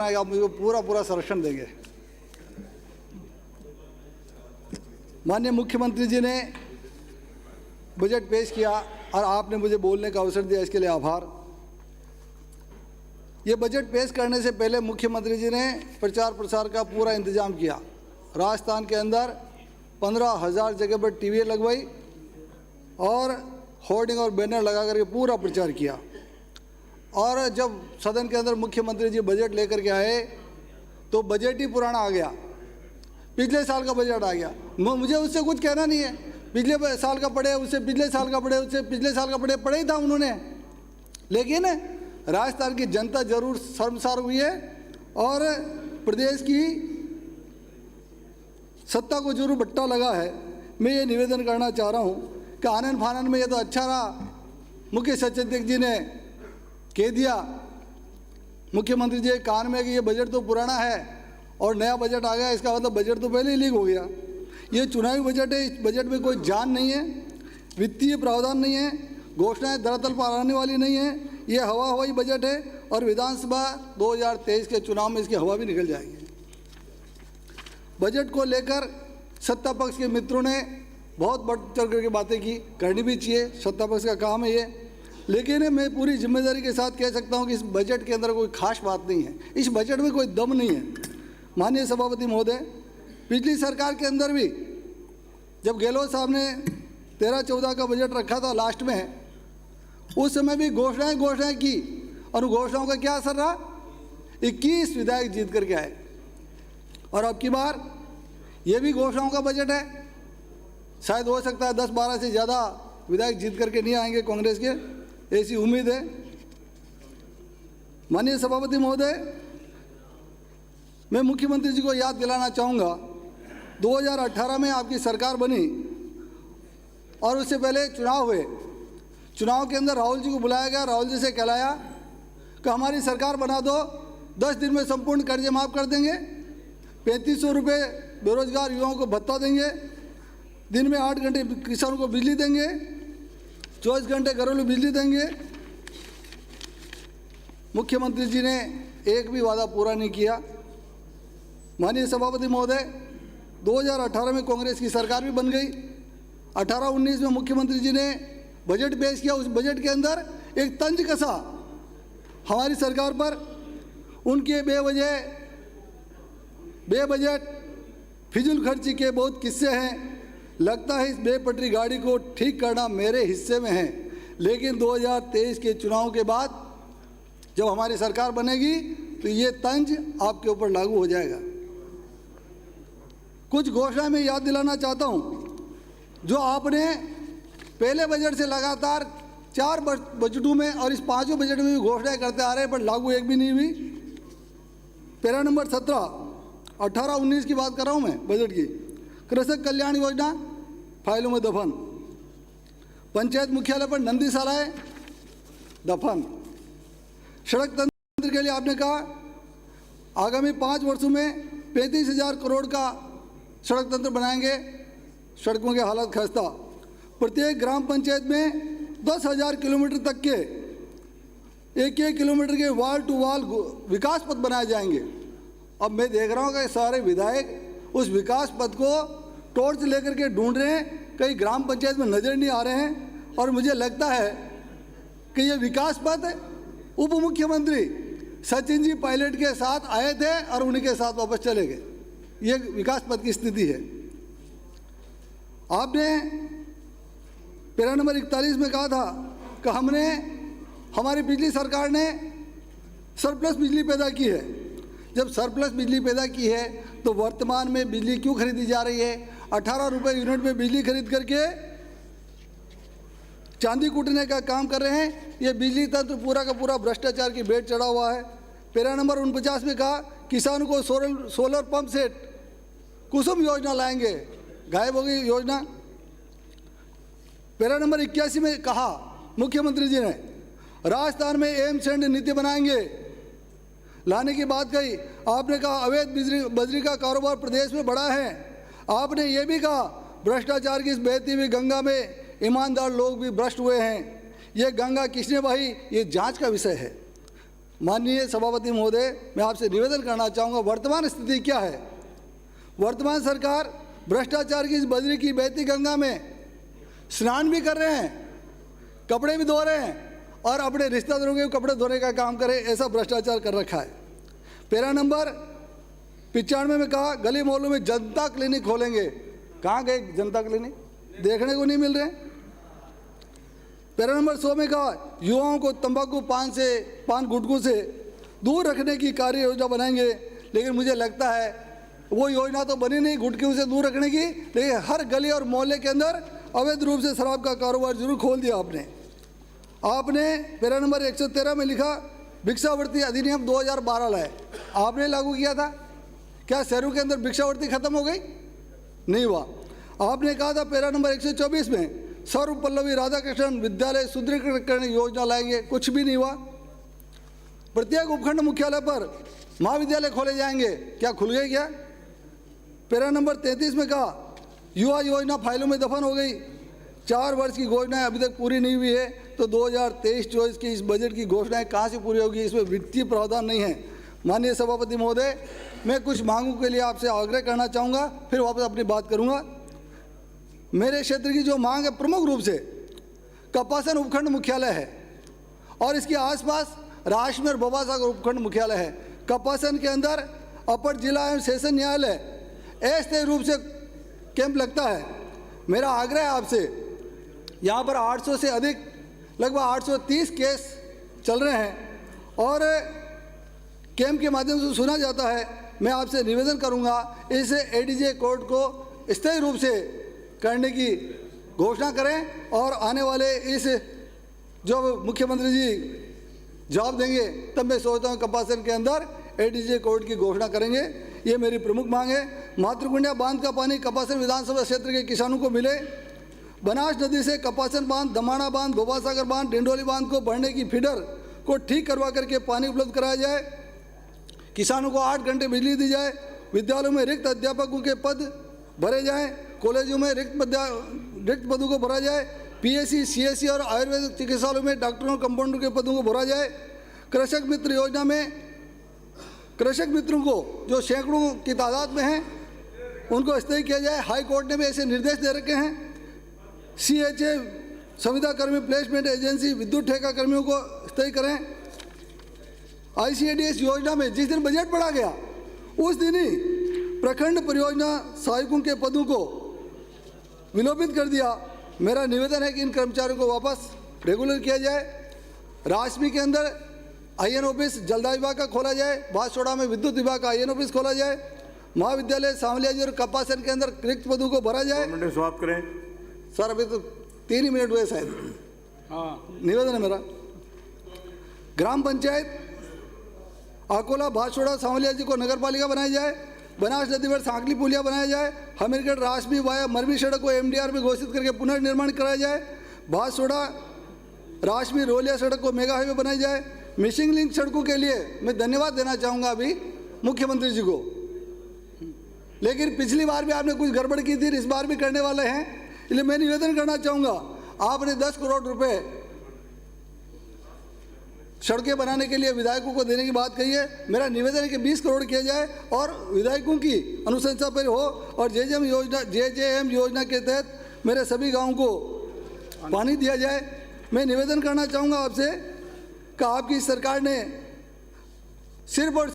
आप मुझे पूरा संरक्षण देंगे। माननीय मुख्यमंत्री जी ने बजट पेश किया और आपने मुझे बोलने का अवसर दिया, इसके लिए आभार। ये बजट पेश करने से पहले मुख्यमंत्री जी ने प्रचार प्रसार का पूरा इंतजाम किया। राजस्थान के अंदर 15,000 जगह पर टीवी लगवाई और होर्डिंग और बैनर लगा करके पूरा प्रचार किया। और जब सदन के अंदर मुख्यमंत्री जी बजट लेकर के आए तो बजट ही पुराना आ गया, पिछले साल का बजट आ गया। मुझे उससे कुछ कहना नहीं है, पिछले साल का पढ़े, उससे पिछले साल का पढ़े, उससे पिछले साल का पढ़े ही था उन्होंने। लेकिन राजस्थान की जनता जरूर शर्मसार हुई है और प्रदेश की सत्ता को जरूर बट्टा लगा है। मैं ये निवेदन करना चाह रहा हूँ कि आनन फानन में ये तो अच्छा रहा, मुख्य सचेतक जी ने कह दिया मुख्यमंत्री जी के कान में कि ये बजट तो पुराना है और नया बजट आ गया, इसका मतलब बजट तो पहले ही लीक हो गया। ये चुनावी बजट है, इस बजट में कोई जान नहीं है, वित्तीय प्रावधान नहीं है, घोषणाएं धरातल पर आने वाली नहीं है। ये हवाई बजट है और विधानसभा 2023 के चुनाव में इसकी हवा भी निकल जाएगी। बजट को लेकर सत्ता पक्ष के मित्रों ने बहुत बढ़ चढ़ करके बातें की, करनी भी चाहिए, सत्ता पक्ष का काम है ये। लेकिन मैं पूरी जिम्मेदारी के साथ कह सकता हूं कि इस बजट के अंदर कोई खास बात नहीं है, इस बजट में कोई दम नहीं है। माननीय सभापति महोदय, पिछली सरकार के अंदर भी जब गहलोत साहब ने 13-14 का बजट रखा था लास्ट में, उस समय भी घोषणाएं की और घोषणाओं का क्या असर रहा? 21 विधायक जीत करके आए। और अब की बार ये भी घोषणाओं का बजट है, शायद हो सकता है 10-12 से ज़्यादा विधायक जीत करके नहीं आएंगे कांग्रेस के, ऐसी उम्मीद है। माननीय सभापति महोदय, मैं मुख्यमंत्री जी को याद दिलाना चाहूँगा, 2018 में आपकी सरकार बनी और उससे पहले चुनाव हुए। चुनाव के अंदर राहुल जी को बुलाया गया, राहुल जी से कहलाया कि हमारी सरकार बना दो, 10 दिन में संपूर्ण कर्जे माफ़ कर देंगे, 3500 रुपये बेरोजगार युवाओं को भत्ता देंगे, दिन में 8 घंटे किसानों को बिजली देंगे, 24 घंटे घरेलू बिजली देंगे। मुख्यमंत्री जी ने एक भी वादा पूरा नहीं किया। माननीय सभापति महोदय, 2018 में कांग्रेस की सरकार भी बन गई। 18-19 में मुख्यमंत्री जी ने बजट पेश किया। उस बजट के अंदर एक तंज कसा हमारी सरकार पर। उनके बेबजट फिजूल खर्ची के बहुत किस्से हैं। लगता है इस बेपटरी गाड़ी को ठीक करना मेरे हिस्से में है। लेकिन 2023 के चुनाव के बाद जब हमारी सरकार बनेगी तो ये तंज आपके ऊपर लागू हो जाएगा। कुछ घोषणा में याद दिलाना चाहता हूं जो आपने पहले बजट से लगातार 4 बजटों में और इस 5वें बजट में भी घोषणाएं करते आ रहे हैं, पर लागू एक भी नहीं हुई। पैरा नंबर 17, 18-19 की बात कर रहा हूं मैं बजट की। कृषक कल्याण योजना फाइलों में दफन, पंचायत मुख्यालय पर नंदीशालाएं दफन, सड़क तंत्र के लिए आपने कहा आगामी 5 वर्षों में 35,000 करोड़ का सड़क तंत्र बनाएंगे। सड़कों की हालत खस्ता। प्रत्येक ग्राम पंचायत में 10,000 किलोमीटर तक के 1-1 किलोमीटर के वाल टू वाल विकास पथ बनाए जाएंगे। अब मैं देख रहा हूँ कि सारे विधायक उस विकास पथ को टॉर्च लेकर के ढूंढ रहे हैं, कई ग्राम पंचायत में नजर नहीं आ रहे हैं। और मुझे लगता है कि ये विकास पथ उप मुख्यमंत्री सचिन जी पायलट के साथ आए थे और उन्हीं के साथ वापस चले गए। ये विकास पथ की स्थिति है। आपने पैरा नंबर 41 में कहा था कि हमारी पिछली सरकार ने सरप्लस बिजली पैदा की है। जब सरप्लस बिजली पैदा की है तो वर्तमान में बिजली क्यों खरीदी जा रही है? 18 रुपये यूनिट में बिजली खरीद करके चांदी कूटने का काम कर रहे हैं। ये बिजली तंत्र पूरा का पूरा भ्रष्टाचार की भेंट चढ़ा हुआ है। पैरा नंबर 49 में कहा किसानों को सोलर पंप सेट कुसुम योजना लाएंगे, गायब हो गई योजना। पैरा नंबर 81 में कहा मुख्यमंत्री जी ने राजस्थान में एम्स एंड नीति बनाएंगे, लाने की बात कही। आपने कहा अवैध बजरी का कारोबार प्रदेश में बढ़ा है। आपने ये भी कहा भ्रष्टाचार की इस बहती हुई गंगा में ईमानदार लोग भी भ्रष्ट हुए हैं। ये गंगा किसने बही, ये जांच का विषय है। माननीय सभापति महोदय, मैं आपसे निवेदन करना चाहूँगा, वर्तमान स्थिति क्या है। वर्तमान सरकार भ्रष्टाचार की इस बजरी की बहती गंगा में स्नान भी कर रहे हैं, कपड़े भी धो रहे हैं और अपने रिश्तेदारों के कपड़े धोने का काम करे, ऐसा भ्रष्टाचार कर रखा है। पैरा नंबर 95 में कहा गली मोहल्लों में जनता क्लिनिक खोलेंगे। कहाँ गए जनता क्लिनिक? देखने को नहीं मिल रहे। पैरा नंबर 100 में कहा युवाओं को तंबाकू पान गुटखों से दूर रखने की कार्य योजना बनाएंगे। लेकिन मुझे लगता है वो योजना तो बनी नहीं गुटखों से दूर रखने की, लेकिन हर गली और मोहल्ले के अंदर अवैध रूप से शराब का कारोबार जरूर खोल दिया आपने। पैरा नंबर 113 में लिखा भिक्षावृत्ति अधिनियम 2012 लाए, आपने लागू किया था। क्या शहरों के अंदर भिक्षावृत्ति खत्म हो गई? नहीं हुआ। आपने कहा था पैरा नंबर 124 में सर्वपल्लवी राधाकृष्णन विद्यालय सुदृढ़ीकरण योजना लाएंगे, कुछ भी नहीं हुआ। प्रत्येक उपखंड मुख्यालय पर महाविद्यालय खोले जाएंगे, क्या खुल गए क्या? पैरा नंबर 33 में कहा युवा योजना फाइलों में दफन हो गई। 4 वर्ष की घोषणाएं अभी तक पूरी नहीं हुई है, तो 2023-24 की इस बजट की घोषणाएं कहाँ से पूरी होगी? इसमें वित्तीय प्रावधान नहीं है। माननीय सभापति महोदय, मैं कुछ मांगों के लिए आपसे आग्रह करना चाहूँगा, फिर वापस अपनी बात करूँगा। मेरे क्षेत्र की जो मांग है प्रमुख रूप से कपासन उपखंड मुख्यालय है और इसके आसपास राशमी और बबासागर उपखंड मुख्यालय है। कपासन के अंदर अपर जिला एवं सेशन न्यायालय अस्थायी रूप से कैंप लगता है। मेरा आग्रह है आपसे, यहाँ पर 800 से अधिक लगभग 830 केस चल रहे हैं और कैंप के माध्यम से सुना जाता है। मैं आपसे निवेदन करूँगा इस एडीजे कोर्ट को स्थायी रूप से करने की घोषणा करें और आने वाले इस जो मुख्यमंत्री जी जवाब देंगे तब मैं सोचता हूँ कपासन के अंदर एडीजे कोर्ट की घोषणा करेंगे। ये मेरी प्रमुख मांग है। मातृकुंडिया बांध का पानी कपासन विधानसभा क्षेत्र के किसानों को मिले। बनास नदी से कपासन बांध, दमाणा बांध, बोबासागर बांध, डिंडोली बांध को बढ़ने की फीडर को ठीक करवा करके पानी उपलब्ध कराया जाए। किसानों को 8 घंटे बिजली दी जाए। विद्यालयों में रिक्त अध्यापकों के पद भरे जाएं। कॉलेजों में रिक्त पदों को भरा जाए। पीएससी, सीएससी और आयुर्वेदिक चिकित्सालयों में डॉक्टरों और कंपाउंडर के पदों को भरा जाए। कृषक मित्र योजना में कृषक मित्रों को जो सैकड़ों की तादाद में हैं उनको स्थायी किया जाए। हाई कोर्ट ने भी ऐसे निर्देश दे रखे हैं। सीएचए संविदा कर्मी प्लेसमेंट एजेंसी विद्युत ठेका कर्मियों को स्थायी करें। आईसीएडीएस योजना में जिस दिन बजट पढ़ा गया उस दिन ही प्रखंड परियोजना सहायकों के पदों को विलोपित कर दिया। मेरा निवेदन है कि इन कर्मचारियों को वापस रेगुलर किया जाए। राशमी के अंदर आईएन ऑफिस जलदाय विभाग का खोला जाए। बांसवाड़ा में विद्युत विभाग का आईएन ऑफिस खोला जाए। महाविद्यालय सांवलिया जी और कपासन के अंदर रिक्त पदों को भरा जाए। समाप्त करें सर, अभी तो 3 ही मिनट हुए शायद। निवेदन है मेरा। ग्राम पंचायत अकोला, बांसवाड़ा, सांवलिया जी को नगर पालिका बनाया जाए। बनास नदी पर सांकली पुलिया बनाया जाए। हमीरगढ़ राशमी वाया मरवी सड़क को एमडीआर में घोषित करके पुनर्निर्माण कराया जाए। बांसवाड़ा राशमी रोलिया सड़क को मेगा हाईवे बनाई जाए। मिसिंग लिंक सड़कों के लिए मैं धन्यवाद देना चाहूँगा अभी मुख्यमंत्री जी को, लेकिन पिछली बार भी आपने कुछ गड़बड़ की थी, इस बार भी करने वाले हैं। इसलिए मैं निवेदन करना चाहूँगा, आपने 10 करोड़ रुपए सड़कें बनाने के लिए विधायकों को देने की बात कही है। मेरा निवेदन है कि 20 करोड़ किया जाए और विधायकों की अनुशंसा पर हो और जेजेएम योजना के तहत मेरे सभी गाँव को पानी दिया जाए। मैं निवेदन करना चाहूँगा आपसे कि आपकी सरकार ने सिर्फ और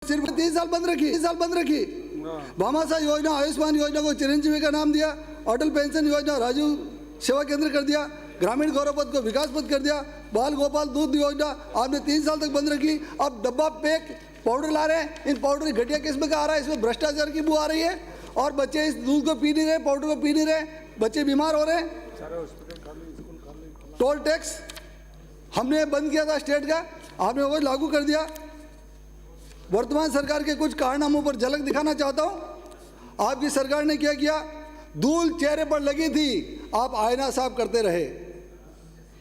सिर्फ 3 साल बंद रखी। भामाशाह योजना, आयुष्मान योजना को चिरंजीवी का नाम दिया। अटल पेंशन योजना राजीव सेवा केंद्र कर दिया। ग्रामीण गौरव पद को विकास पद कर दिया। बाल गोपाल दूध योजना आपने 3 साल तक बंद रखी। अब डब्बा पैक पाउडर ला रहे हैं। इन पाउडर घटिया किस्म का आ रहा है, इसमें भ्रष्टाचार की बू आ रही है और बच्चे इस दूध को पी नहीं रहे, पाउडर को पी नहीं रहे, बच्चे बीमार हो रहे हैं। टोल टैक्स हमने बंद किया था स्टेट का, आपने वो लागू कर दिया। वर्तमान सरकार के कुछ कारनामों पर झलक दिखाना चाहता हूं। आपकी सरकार ने क्या किया? धूल चेहरे पर लगी थी, आप आईना साफ करते रहे।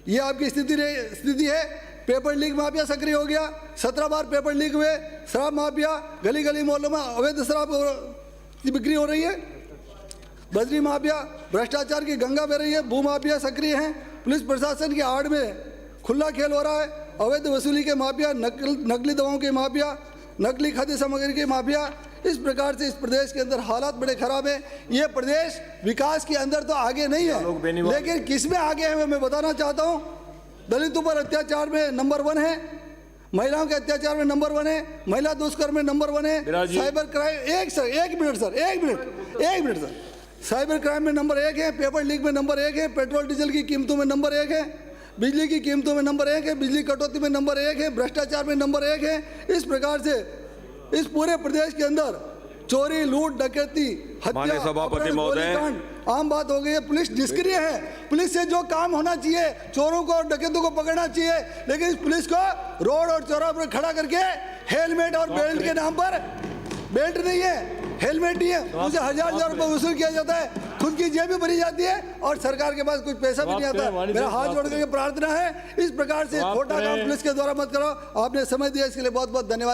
ये आपकी स्थिति है। पेपर लीक माफिया सक्रिय हो गया, 17 बार पेपर लीक हुए। शराब माफिया, गली गली मोहल्लों में अवैध शराब की बिक्री हो रही है। बजरी माफिया, भ्रष्टाचार की गंगा बह रही है। भू माफिया सक्रिय हैं। पुलिस प्रशासन की आड़ में खुला खेल हो रहा है। अवैध वसूली के माफिया, नकली दवाओं के माफिया, नकली खाद्य सामग्री के माफिया। इस प्रकार से इस प्रदेश के अंदर हालात बड़े खराब है। ये प्रदेश विकास के अंदर तो आगे नहीं है, लेकिन किस में आगे है मैं बताना चाहता हूँ। दलितों पर अत्याचार में नंबर 1 है, महिलाओं के अत्याचार में नंबर 1 है, महिला दुष्कर्म में नंबर 1 है, साइबर क्राइम एक मिनट सर, साइबर क्राइम में नंबर 1 है, पेपर लीक में नंबर 1 है, पेट्रोल डीजल की कीमतों में नंबर 1 है, बिजली की कीमतों में नंबर 1 है, बिजली कटौती में नंबर 1 है, भ्रष्टाचार में नंबर 1 है। इस प्रकार से इस पूरे प्रदेश के अंदर चोरी, लूट, डकैती, हत्या, सभापति महोदय, आम बात हो गई है। पुलिस निष्क्रिय है। पुलिस से जो काम होना चाहिए, चोरों को और डकैतों को पकड़ना चाहिए, लेकिन इस पुलिस को रोड और चौराहे पर खड़ा करके हेलमेट और बेल्ट के नाम पर, बेल्ट नहीं है, हेलमेट नहीं है, मुझे हजार रुपए वसूल किया जाता है, खुद की जेब भी भरी जाती है और सरकार के पास कुछ पैसा भी नहीं आता। मेरा हाथ जोड़ करके प्रार्थना है, इस प्रकार से खोटा काम पुलिस के द्वारा मत करो। आपने समय दिया इसके लिए बहुत बहुत धन्यवाद।